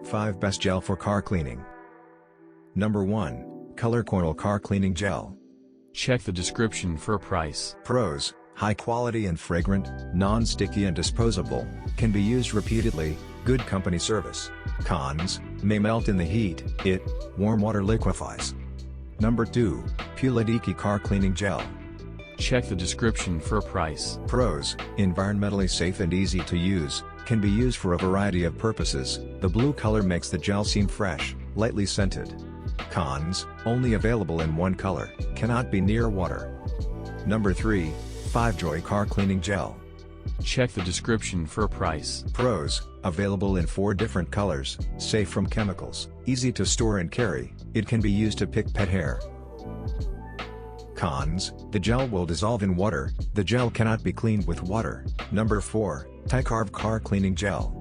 5 Best Gel for Car Cleaning. Number 1. Color Coil Car Cleaning Gel. Check the description for price. Pros: high quality and fragrant, non-sticky and disposable, can be used repeatedly, good company service. Cons: may melt in the heat, warm water liquefies. Number 2. Puladiki Car Cleaning Gel. Check the description for price. Pros: environmentally safe and easy to use, can be used for a variety of purposes. The blue color makes the gel seem fresh, lightly scented. Cons: only available in one color, cannot be near water. Number 3. 5-Joy Car Cleaning Gel. Check the description for price. Pros: available in 4 different colors, safe from chemicals, easy to store and carry, it can be used to pick pet hair. Cons: the gel will dissolve in water, the gel cannot be cleaned with water. Number 4. Tycarb Car Cleaning Gel.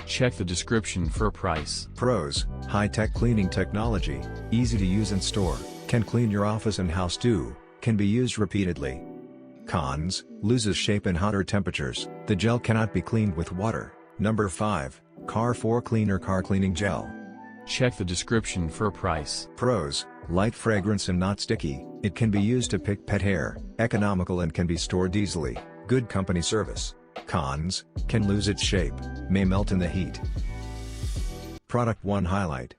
Check the description for price. Pros: high-tech cleaning technology, easy to use and store, can clean your office and house too, can be used repeatedly. Cons: loses shape in hotter temperatures, the gel cannot be cleaned with water. Number 5. Car 4 Cleaner Car Cleaning Gel. Check the description for price. Pros: light fragrance and not sticky, it can be used to pick pet hair, economical and can be stored easily, good company service. Cons: can lose its shape, may melt in the heat. Product 1 Highlight.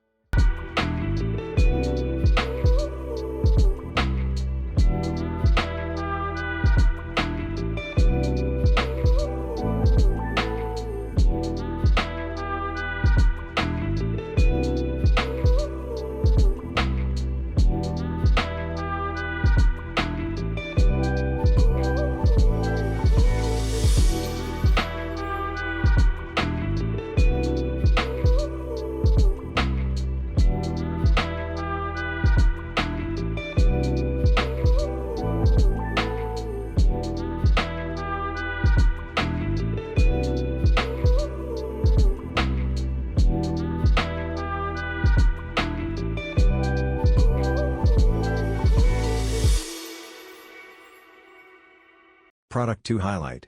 Product 2 Highlight.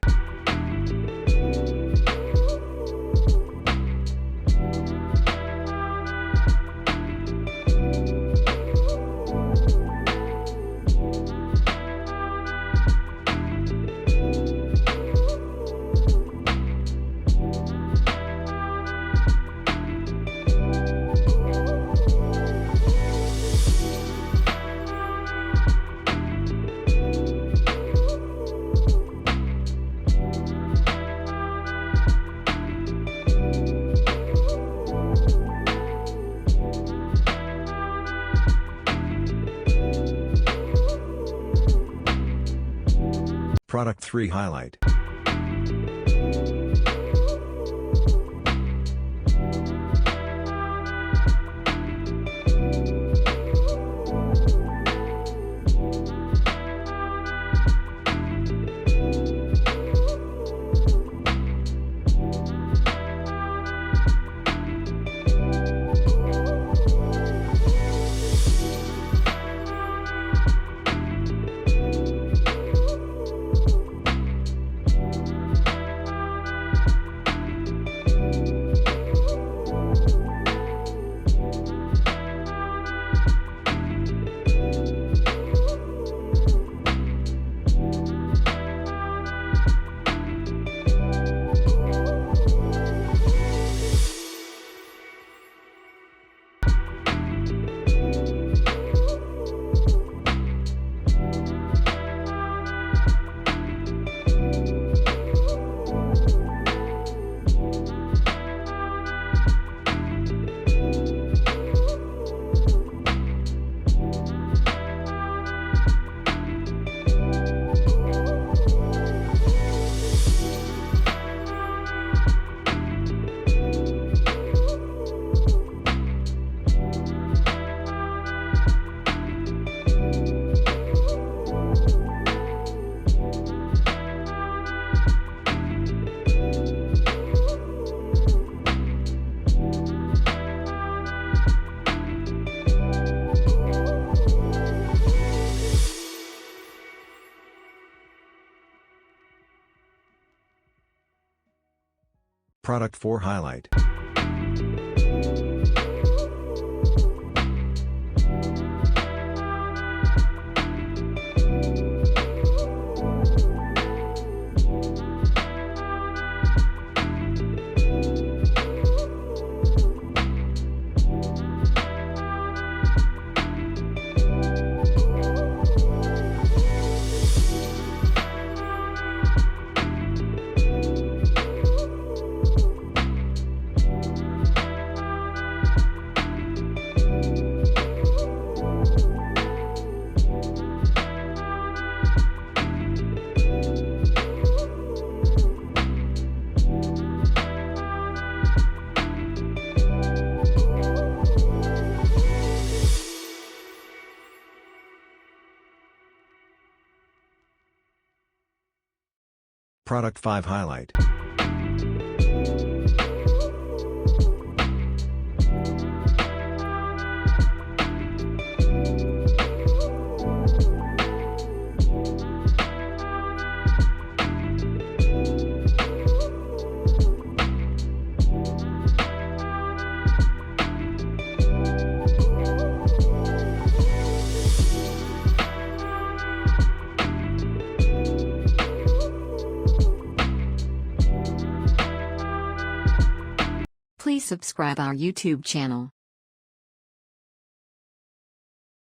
Product 3 Highlight. Product 4 Highlight. Product 5 Highlight. Please subscribe our YouTube channel.